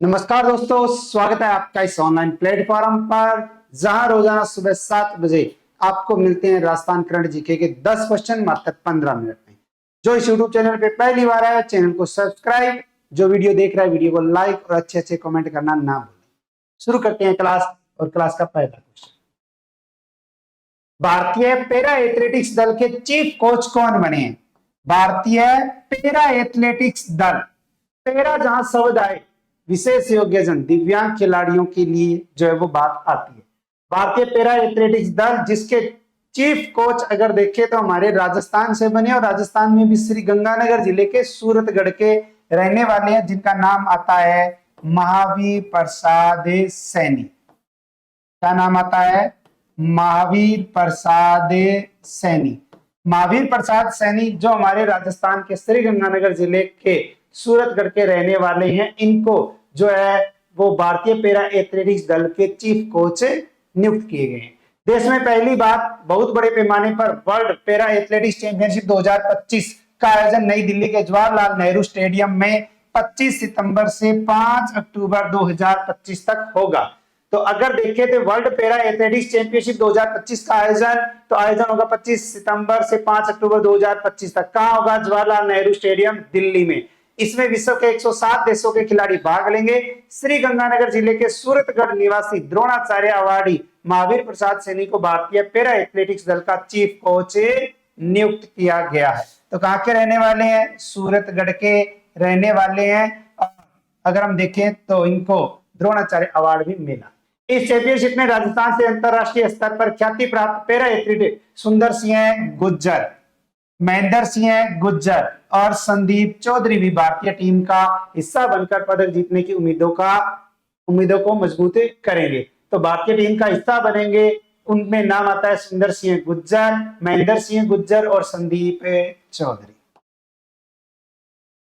नमस्कार दोस्तों, स्वागत है आपका इस ऑनलाइन प्लेटफॉर्म पर जहां रोजाना सुबह 7 बजे आपको मिलते हैं राजस्थान करंट जीके के 10 क्वेश्चन मात्र 15 मिनट में। जो इस यूट्यूब चैनल पे पहली बार आया, चैनल को सब्सक्राइब, जो वीडियो देख रहा है वीडियो को लाइक और अच्छे अच्छे कमेंट करना ना भूलें। शुरू करते हैं क्लास। और क्लास का पहला क्वेश्चन, भारतीय पैरा एथलेटिक्स दल के चीफ कोच कौन बने हैं? भारतीय पैरा एथलेटिक्स दल, पैरा जहां शब्द आए विशेष योग्यजन दिव्यांग खिलाड़ियों के लिए जो है वो बात आती है। भारतीय पैरा एथलेटिक्स दल जिसके चीफ कोच अगर देखें तो हमारे राजस्थान से बने, और राजस्थान में भी श्री गंगानगर जिले के सूरतगढ़ के रहने वाले हैं, जिनका नाम आता है महावीर प्रसाद सैनी। क्या नाम आता है? महावीर प्रसाद सैनी। महावीर प्रसाद सैनी जो हमारे राजस्थान के श्री गंगानगर जिले के सूरतगढ़ के रहने वाले हैं, इनको जो है वो भारतीय पैरा एथलेटिक्स दल के चीफ कोच नियुक्त किए गए हैं। देश में पहली बार बहुत बड़े पैमाने पर वर्ल्ड पैरा एथलेटिक्स चैंपियनशिप 2025 का आयोजन नई दिल्ली के जवाहरलाल नेहरू स्टेडियम में 25 सितंबर से 5 अक्टूबर 2025 तक होगा। तो अगर देखें तो वर्ल्ड पैरा एथलेटिक्स चैंपियनशिप 2025 का आयोजन होगा 25 सितंबर से 5 अक्टूबर 2025 तक। कहां होगा? जवाहरलाल नेहरू स्टेडियम दिल्ली में। इसमें विश्व के 107 देशों के खिलाड़ी भाग लेंगे। श्री गंगानगर जिले के सूरतगढ़ निवासी द्रोणाचार्य अवार्डी महावीर प्रसाद सैनी को भारतीय पैरा एथलेटिक्स दल का चीफ कोच नियुक्त किया गया है। तो कहां के रहने वाले हैं? सूरतगढ़ के रहने वाले हैं। अगर हम देखें तो इनको द्रोणाचार्य अवार्ड भी मिला। इस चैंपियनशिप में राजस्थान से अंतरराष्ट्रीय स्तर पर ख्याति प्राप्त पैरा एथलीट सुंदर सिंह गुज्जर, महेंद्र सिंह गुज्जर और संदीप चौधरी भी भारतीय टीम का हिस्सा बनकर पदक जीतने की उम्मीदों को मजबूत करेंगे। तो भारतीय टीम का हिस्सा बनेंगे, उनमें नाम आता है सुंदर सिंह गुज्जर, महेंद्र सिंह गुज्जर और संदीप चौधरी।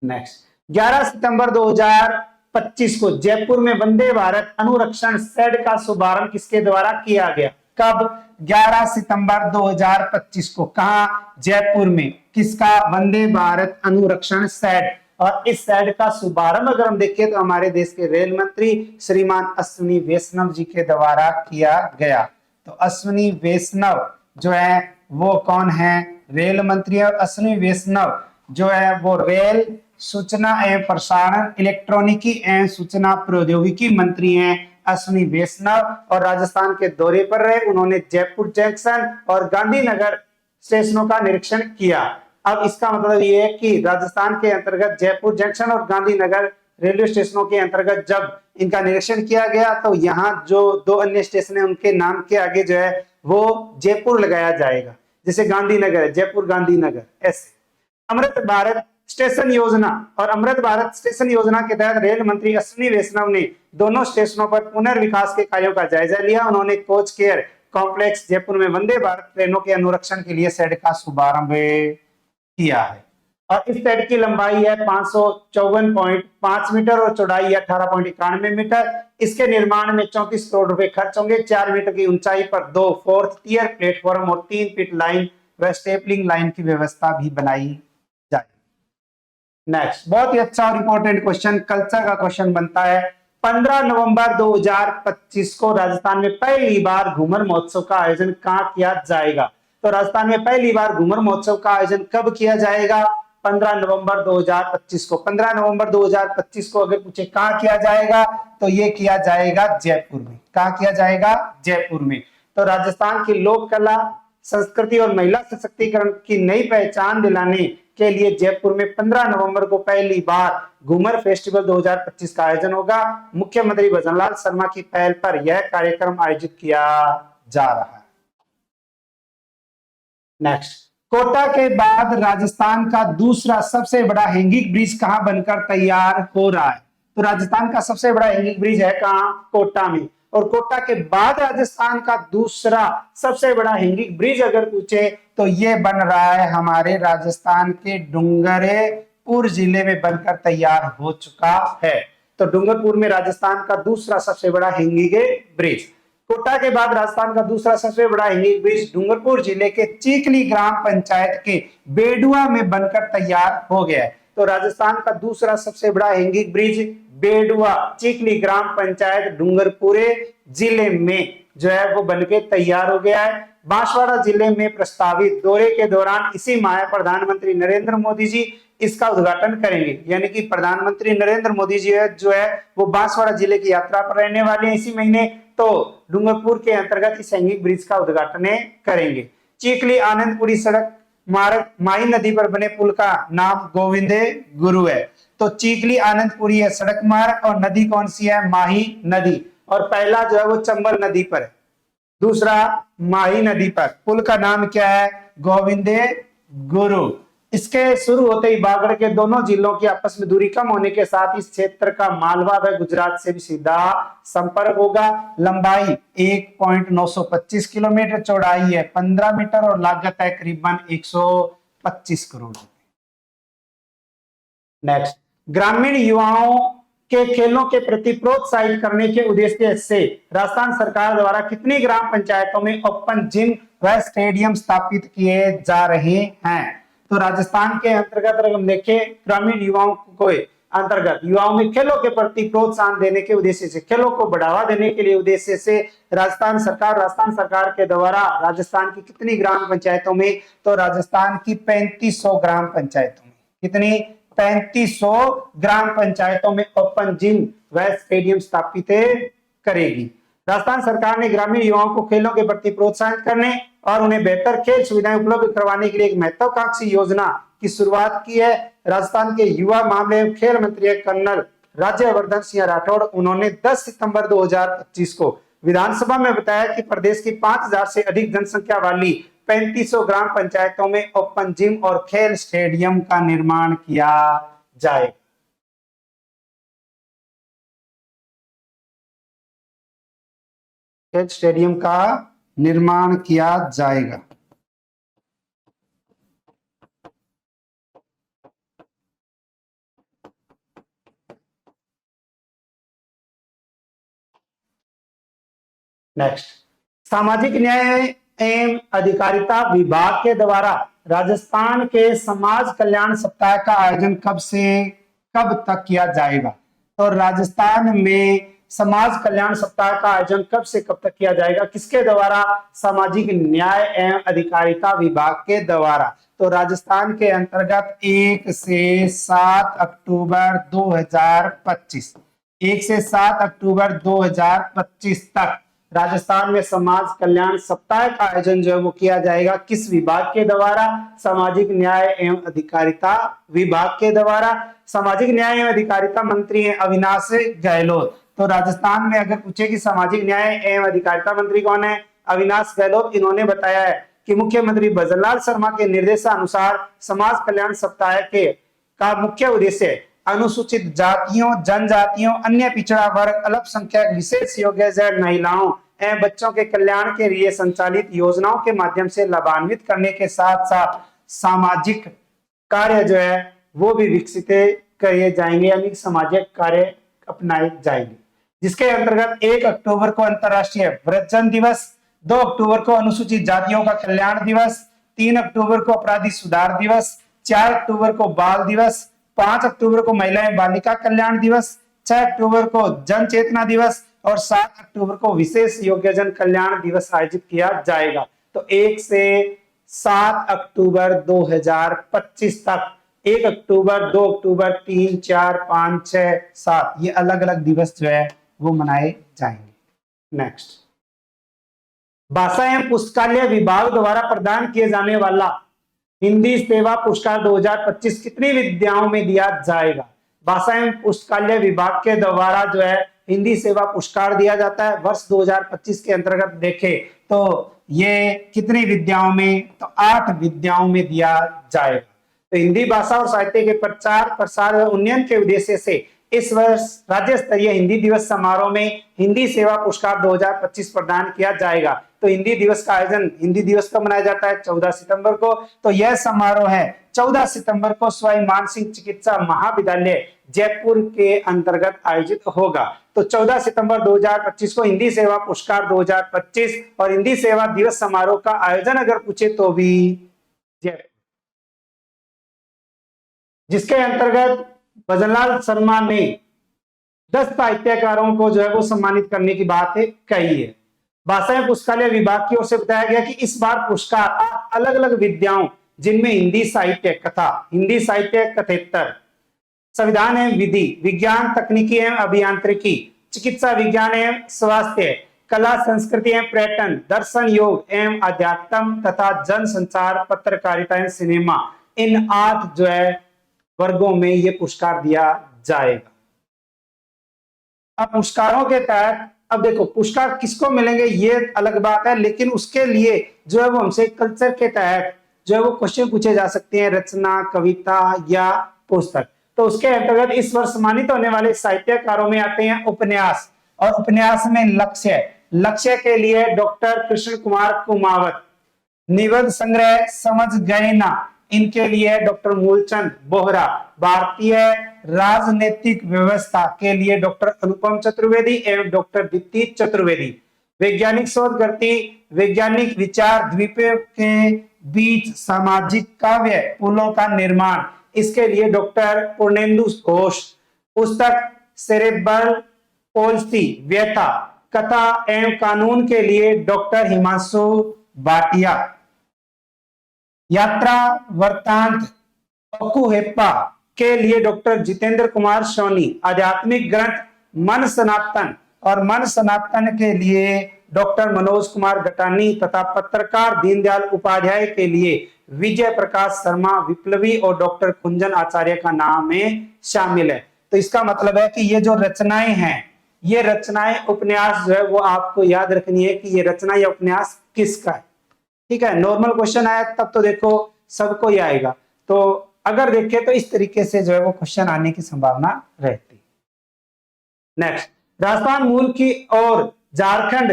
नेक्स्ट, 11 सितंबर 2025 को जयपुर में वंदे भारत अनुरक्षण शेड का शुभारंभ किसके द्वारा किया गया? कब? 11 सितंबर 2025 को। कहा? जयपुर में। किसका? वंदे भारत अनुरक्षण शेड। और इस शेड का शुभारंभ अगर हम देखें तो हमारे देश के रेल मंत्री श्रीमान अश्विनी वैष्णव जी के द्वारा किया गया। तो अश्विनी वैष्णव जो है वो कौन है? रेल मंत्री। और अश्विनी वैष्णव जो है वो रेल, सूचना एवं प्रसारण, इलेक्ट्रॉनिकी एवं सूचना प्रौद्योगिकी मंत्री हैं अश्विनी वैष्णव, और राजस्थान के दौरे पर रहे। उन्होंने जयपुर जंक्शन और गांधीनगर स्टेशनों का निरीक्षण किया। अब इसका मतलब ये है कि राजस्थान के अंतर्गत जयपुर जंक्शन और गांधीनगर रेलवे स्टेशनों के अंतर्गत जब इनका निरीक्षण किया गया तो यहाँ जो दो अन्य स्टेशन है उनके नाम के आगे जो है वो जयपुर लगाया जाएगा। जैसे गांधीनगर है, जयपुर गांधीनगर ऐसे। अमृत भारत स्टेशन योजना और अमृत भारत स्टेशन योजना के तहत रेल मंत्री अश्विनी वैष्णव ने दोनों स्टेशनों पर पुनर्विकास के कार्यों का जायजा लिया। उन्होंने कोच केयर कॉम्प्लेक्स जयपुर में वंदे भारत ट्रेनों के अनुरक्षण के लिए शेड का शुभारंभ किया है। और इस शेड की लंबाई है 554.5 मीटर और चौड़ाई है 18.91 मीटर। इसके निर्माण में 34 करोड़ रुपए खर्च होंगे। 4 मीटर की ऊंचाई पर 2 फोर्थ टियर प्लेटफॉर्म और 3 फीट लाइन व स्टेपलिंग लाइन की व्यवस्था भी बनाई। नेक्स्ट, बहुत ही अच्छा और इंपॉर्टेंट क्वेश्चन, कल्चर का क्वेश्चन बनता है। 15 नवंबर 2025 को राजस्थान में पहली बार घूमर महोत्सव का आयोजन कहां किया जाएगा? तो राजस्थान में पहली बार घूमर महोत्सव का आयोजन कब किया जाएगा? 15 नवंबर 2025 को। 15 नवंबर 2025 को अगर पूछे कहां किया जाएगा तो ये किया जाएगा जयपुर में। कहां किया जाएगा? जयपुर में। तो राजस्थान की लोक कला, संस्कृति और महिला सशक्तिकरण की नई पहचान दिलाने के लिए जयपुर में 15 नवंबर को पहली बार घूमर फेस्टिवल 2025 का आयोजन होगा। मुख्यमंत्री भजनलाल शर्मा की पहल पर यह कार्यक्रम आयोजित किया जा रहा है। नेक्स्ट, कोटा के बाद राजस्थान का दूसरा सबसे बड़ा हैंगिंग ब्रिज कहां बनकर तैयार हो रहा है? तो राजस्थान का सबसे बड़ा हैंगिंग ब्रिज है कहां? कोटा में। और कोटा के बाद राजस्थान का दूसरा सबसे बड़ा हैंगिंग ब्रिज अगर पूछे तो ये बन रहा है हमारे राजस्थान के डूंगरपुर जिले में बनकर तैयार हो चुका है। तो डूंगरपुर में राजस्थान का दूसरा सबसे बड़ा हैंगिंग ब्रिज। कोटा के बाद राजस्थान का दूसरा सबसे बड़ा हैंगिंग ब्रिज डूंगरपुर जिले के चीखली ग्राम पंचायत के बेडुआ में बनकर तैयार हो गया है। तो राजस्थान का दूसरा सबसे बड़ा हैंगिंग ब्रिज बेडुआ चिखली ग्राम पंचायत डूंगरपुरे जिले में जो है वो बनके तैयार हो गया है। बांसवाड़ा जिले में प्रस्तावित दौरे के दौरान इसी माह प्रधानमंत्री नरेंद्र मोदी जी इसका उद्घाटन करेंगे। यानी कि प्रधानमंत्री नरेंद्र मोदी जी जो है वो बांसवाड़ा जिले की यात्रा पर रहने वाले हैं इसी महीने, तो डूंगरपुर के अंतर्गत इस हैंगिंग ब्रिज का उद्घाटन करेंगे। चिखली आनंदपुरी सड़क मार्ग माही नदी पर बने पुल का नाम गोविंदे गुरु है। तो चिखली आनंदपुरी है सड़क मार्ग और नदी कौन सी है? माही नदी। और पहला जो है वो चंबल नदी पर है, दूसरा माही नदी पर। पुल का नाम क्या है? गोविंदे गुरु। इसके शुरू होते ही बागड़ के दोनों जिलों की आपस में दूरी कम होने के साथ इस क्षेत्र का मालवा व गुजरात से भी सीधा संपर्क होगा। लंबाई 1.925 किलोमीटर, चौड़ाई है 15 मीटर और लागत है करीबन 125 करोड़। नेक्स्ट, ग्रामीण युवाओं के खेलों के प्रति प्रोत्साहित करने के उद्देश्य से राजस्थान सरकार द्वारा कितनी ग्राम पंचायतों में ओपन जिम व स्टेडियम स्थापित किए जा रहे हैं? तो राजस्थान के अंतर्गत अगर हम देखें, ग्रामीण युवाओं को अंतर्गत युवाओं में खेलों के प्रति प्रोत्साहन देने के उद्देश्य से, खेलों को बढ़ावा देने के लिए उद्देश्य से राजस्थान सरकार के द्वारा राजस्थान की कितनी ग्राम पंचायतों में? तो राजस्थान की 3500 ग्राम पंचायतों में। कितनी? 3500 ग्राम पंचायतों में ओपन जिम व स्टेडियम स्थापित करेगी। राजस्थान सरकार ने ग्रामीण युवाओं को खेलों के प्रति प्रोत्साहित करने और उन्हें बेहतर खेल सुविधाएं उपलब्ध करवाने के लिए एक महत्वाकांक्षी योजना की शुरुआत की है। राजस्थान के युवा मामले एवं खेल मंत्री कर्नल राज्यवर्धन सिंह राठौड़, उन्होंने 10 सितंबर 2025 को विधानसभा में बताया कि प्रदेश की 5000 से अधिक जनसंख्या वाली 3500 ग्राम पंचायतों में ओपन जिम और खेल स्टेडियम का निर्माण किया जाए। खेल स्टेडियम का निर्माण किया जाएगा। नेक्स्ट, सामाजिक न्याय एवं अधिकारिता विभाग के द्वारा राजस्थान के समाज कल्याण सप्ताह का आयोजन कब से कब तक किया जाएगा? तो राजस्थान में समाज कल्याण सप्ताह का आयोजन कब से कब तक किया जाएगा? किसके द्वारा? सामाजिक न्याय एवं अधिकारिता विभाग के द्वारा। तो राजस्थान के अंतर्गत 1 से 7 अक्टूबर 2025, 1 से 7 अक्टूबर 2025 तक राजस्थान में समाज कल्याण सप्ताह का आयोजन जो है वो किया जाएगा। किस विभाग के द्वारा? सामाजिक न्याय एवं अधिकारिता विभाग के द्वारा। सामाजिक न्याय एवं अधिकारिता मंत्री हैं अविनाश गहलोत। तो राजस्थान में अगर पूछे कि सामाजिक न्याय एवं अधिकारिता मंत्री कौन है? अविनाश गहलोत। इन्होंने बताया है कि मुख्यमंत्री भजनलाल शर्मा के निर्देशानुसार समाज कल्याण सप्ताह के का मुख्य उद्देश्य अनुसूचित जातियों, जनजातियों, अन्य पिछड़ा वर्ग, अल्पसंख्यक, विशेष योग्य महिलाओं एवं बच्चों के कल्याण के लिए संचालित योजनाओं के माध्यम से लाभान्वित करने के साथ साथ सामाजिक कार्य जो है वो भी विकसित किए जाएंगे, यानी सामाजिक कार्य अपनाए जाएंगे। जिसके अंतर्गत 1 अक्टूबर को अंतर्राष्ट्रीय वृद्धजन दिवस, 2 अक्टूबर को अनुसूचित जातियों का कल्याण दिवस, 3 अक्टूबर को अपराधी सुधार दिवस, 4 अक्टूबर को बाल दिवस, 5 अक्टूबर को महिला एवं बालिका कल्याण दिवस, 6 अक्टूबर को जन चेतना दिवस और 7 अक्टूबर को विशेष योग्यजन कल्याण दिवस आयोजित किया जाएगा। तो 1 से 7 अक्टूबर 2025 तक 1 अक्टूबर, 2 अक्टूबर, 3, 4, 5, 6, 7 ये अलग अलग दिवस जो है वो मनाए जाएंगे। नेक्स्ट, भाषा एवं पुस्तकालय विभाग द्वारा प्रदान किए जाने वाला हिंदी सेवा पुरस्कार 2025 कितनी विद्याओं में दिया जाएगा? भाषा एवं पुस्तकालय विभाग के द्वारा जो है हिंदी सेवा पुरस्कार दिया जाता है। वर्ष 2025 के अंतर्गत देखें तो ये कितनी विद्याओं में? तो 8 विद्याओं में दिया जाएगा। तो हिंदी भाषा और साहित्य के प्रचार प्रसार व उन्नयन के उद्देश्य से इस वर्ष राज्य स्तरीय हिंदी दिवस समारोह में हिंदी सेवा पुरस्कार 2025 प्रदान किया जाएगा। तो हिंदी दिवस का आयोजन, हिंदी दिवस कब मनाया जाता है? 14 सितंबर को। तो यह समारोह है 14 सितंबर को सवाई मानसिंह चिकित्सा महाविद्यालय जयपुर के अंतर्गत आयोजित होगा। तो 14 सितंबर 2025 को हिंदी सेवा पुरस्कार 2025 और हिंदी सेवा दिवस समारोह का आयोजन अगर पूछे तो भी जयपुर, जिसके अंतर्गत भजनलाल शर्मा ने 10 साहित्यकारों को जो है वो सम्मानित करने की बात है कही है। भाषा एवं पुस्तकालय विभाग की ओर से बताया गया कि इस बार पुरस्कार अलग अलग विद्याओं जिनमें हिंदी साहित्य कथा, हिंदी साहित्य कथेतर, संविधान एवं विधि, विज्ञान तकनीकी एवं अभियांत्रिकी, चिकित्सा विज्ञान एवं स्वास्थ्य, कला संस्कृति एवं पर्यटन, दर्शन योग एवं अध्यात्म तथा जन संचार, पत्रकारिता एवं सिनेमा, इन 8 जो है वर्गों में ये पुरस्कार दिया जाएगा। अब पुरस्कारों के तहत अब देखो पुरस्कार किसको मिलेंगे ये अलग बात है, लेकिन उसके लिए जो है वो हमसे कल्चर के तहत जो है वो क्वेश्चन पूछे जा सकते हैं, रचना, कविता या पुस्तक। तो उसके अंतर्गत इस वर्ष सम्मानित होने वाले साहित्यकारों में आते हैं उपन्यास, और उपन्यास में लक्ष्य के लिए डॉक्टर कृष्ण कुमार कुमावत, निबंध संग्रह समझ गए ना, इनके लिए डॉक्टर मूलचंद बोहरा, भारतीय राजनीतिक व्यवस्था के लिए डॉक्टर अनुपम चतुर्वेदी एवं डॉक्टर दीप्ति चतुर्वेदी, वैज्ञानिक शोध गति, वैज्ञानिक विचार द्वीपों के बीच सामाजिक काव्य पुलों का निर्माण, इसके लिए डॉक्टर पूर्णेंदु घोष, पुस्तक सेरेब्रल पॉल्सी व्यथा, कथा एवं कानून के लिए डॉक्टर हिमांशु भाटिया, यात्रा वृत्तांत ओकुहेप्पा के लिए डॉक्टर जितेंद्र कुमार सोनी, आध्यात्मिक ग्रंथ मन सनातन और मन सनातन के लिए डॉक्टर मनोज कुमार गटानी तथा पत्रकार दीनदयाल उपाध्याय के लिए विजय प्रकाश शर्मा विप्लवी और डॉक्टर कुंजन आचार्य का नाम में शामिल है। तो इसका मतलब है कि ये जो रचनाएं हैं, ये रचनाएं उपन्यास जो है वो आपको याद रखनी है कि ये रचना या उपन्यास किसका है। ठीक है, नॉर्मल क्वेश्चन आया तब तो देखो सबको ही आएगा, तो अगर देखें तो इस तरीके से जो है वो क्वेश्चन आने की संभावना रहती। नेक्स्ट, राजस्थान मूल की और झारखंड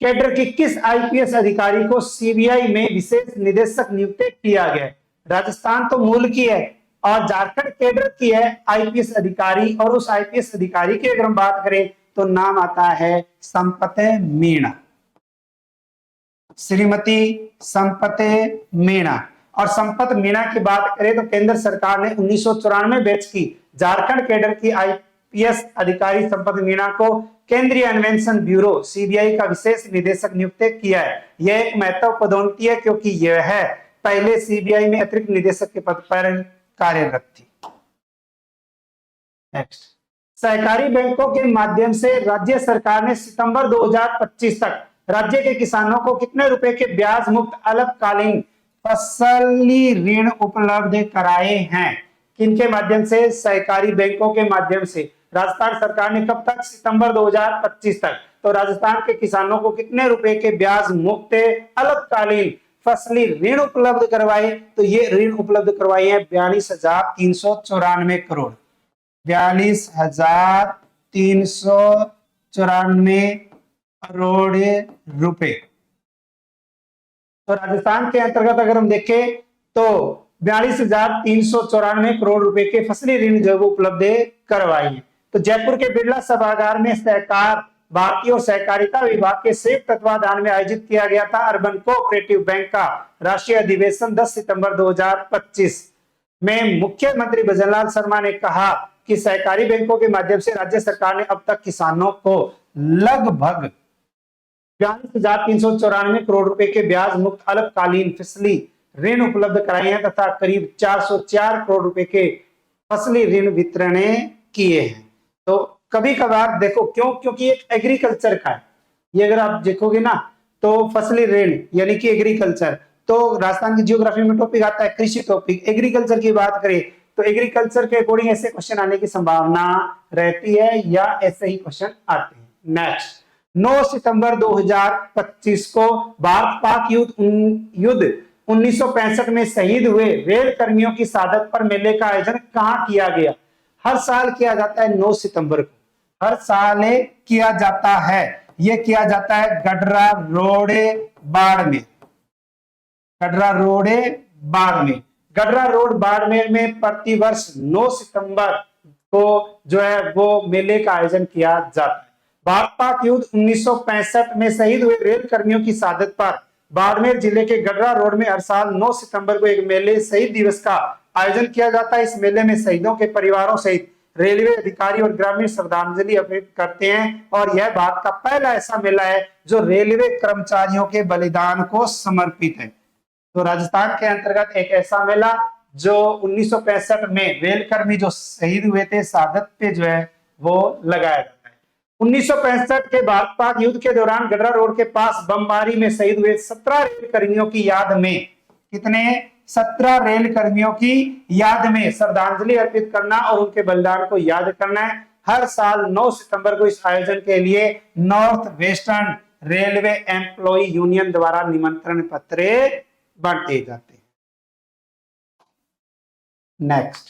कैडर की किस आईपीएस अधिकारी को सीबीआई में विशेष निदेशक नियुक्त किया गया? राजस्थान तो मूल की है और झारखंड कैडर की है आईपीएस अधिकारी, और उस आईपीएस अधिकारी की अगर हम बात करें तो नाम आता है संपते मीणा, श्रीमती संपते मीणा। और संपत मीणा की बात करें तो केंद्र सरकार ने 1994 बैच की झारखंड कैडर की आईपीएस अधिकारी संपत मीणा को केंद्रीय अन्वेषण ब्यूरो सीबीआई का विशेष निदेशक नियुक्त किया है। यह एक महत्वपूर्ण पदोन्नति है क्योंकि यह है पहले सीबीआई में अतिरिक्त निदेशक के पद पर कार्यरत थी। नेक्स्ट, सहकारी बैंकों के माध्यम से राज्य सरकार ने सितंबर 2025 तक राज्य के किसानों को कितने रुपए के ब्याज मुक्त अल्पकालीन फसली ऋण उपलब्ध कराए हैं? किनके माध्यम से? सहकारी बैंकों के माध्यम से। राजस्थान सरकार ने कब तक? सितंबर 2025 तक। तो राजस्थान के किसानों को कितने रुपए के ब्याज मुक्त अल्पकालीन फसली ऋण उपलब्ध करवाए? तो ये ऋण उपलब्ध करवाए हैं 42,394 करोड़, 42,394 करोड़ रुपए। तो राजस्थान के अंतर्गत अगर हम देखें तो 42,394 करोड़ रुपए के फसली ऋण जो उपलब्ध करवाई है। तो जयपुर के बिरला सभागार में सहकार भारतीय और सहकारिता विभाग के संयुक्त तत्वाधान में आयोजित किया गया था अर्बन कोऑपरेटिव बैंक का राष्ट्रीय अधिवेशन 10 सितंबर 2025 में मुख्यमंत्री भजनलाल शर्मा ने कहा कि सहकारी बैंकों के माध्यम से राज्य सरकार ने अब तक किसानों को लगभग 42,394 करोड़ रुपए के ब्याज मुक्त अल्पकालीन फसली ऋण उपलब्ध कराए हैं तथा करीब 404 करोड़ रुपए के फसली ऋण वितरण किए हैं। तो कभी कभार देखो क्यों, क्योंकि एक एग्रीकल्चर का है ये, अगर आप देखोगे ना तो फसली ऋण यानी कि एग्रीकल्चर, तो राजस्थान की जियोग्राफी में टॉपिक आता है कृषि टॉपिक। एग्रीकल्चर की बात करें तो एग्रीकल्चर के अकॉर्डिंग ऐसे क्वेश्चन आने की संभावना रहती है या ऐसे ही क्वेश्चन आते हैं। नेक्स्ट, 9 सितंबर 2025 को भारत पाक युद्ध 1965 में शहीद हुए रेल कर्मियों की शहादत पर मेले का आयोजन कहां किया गया? हर साल किया जाता है 9 सितंबर को, हर साल किया जाता है। यह किया जाता है Gadra road Barmer, Gadra road Barmer. Gadra road Barmer में प्रतिवर्ष 9 सितंबर को जो है वो मेले का आयोजन किया जाता है। भारत पाक युद्ध 1965 में शहीद हुए रेल कर्मियों की शहादत पर बाड़मेर जिले के गडरा रोड में हर साल 9 सितंबर को एक मेले शहीद दिवस का आयोजन किया जाता है। इस मेले में शहीदों के परिवारों सहित रेलवे अधिकारी और ग्रामीण श्रद्धांजलि अर्पित करते हैं और यह भारत का पहला ऐसा मेला है जो रेलवे कर्मचारियों के बलिदान को समर्पित है। तो राजस्थान के अंतर्गत एक ऐसा मेला जो 1965 में रेलकर्मी जो शहीद हुए थे शहादत पे जो है वो लगाया जाता है। 1965 के भारत पाक युद्ध के दौरान गडरा रोड के पास बमबारी में शहीद हुए 17 रेलकर्मियों की याद में कितने 17 रेलकर्मियों की याद में श्रद्धांजलि अर्पित करना और उनके बलिदान को याद करना है। हर साल 9 सितंबर को इस आयोजन के लिए north western railway employ union द्वारा निमंत्रण पत्र बांटे जाते हैं। नेक्स्ट,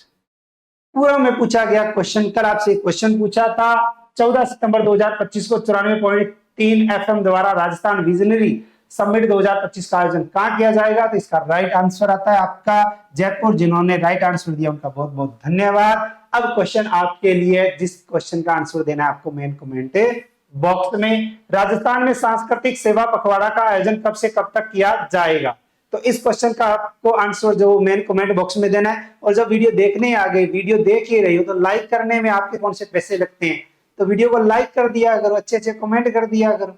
पूर्व में पूछा गया क्वेश्चन, कल आपसे क्वेश्चन पूछा था 14 सितंबर 2025 को 94.3 FM द्वारा राजस्थान विजनरी समिट 2025 का आयोजन कहां किया जाएगा? तो इसका राइट आंसर आता है आपका जयपुर। जिन्होंने राइट आंसर दिया उनका बहुत बहुत धन्यवाद। अब क्वेश्चन आपके लिए, जिस क्वेश्चन का आंसर देना है आपको मेन कमेंट बॉक्स में। राजस्थान में सांस्कृतिक सेवा पखवाड़ा का आयोजन कब से कब तक किया जाएगा? तो इस क्वेश्चन का आपको आंसर जो मेन कमेंट बॉक्स में देना है। और जब वीडियो देखने आ गए, वीडियो देख ही रही हो, तो लाइक करने में आपके कौन से पैसे लगते हैं? तो वीडियो को लाइक कर दिया करो, अच्छे अच्छे कमेंट कर दिया करो।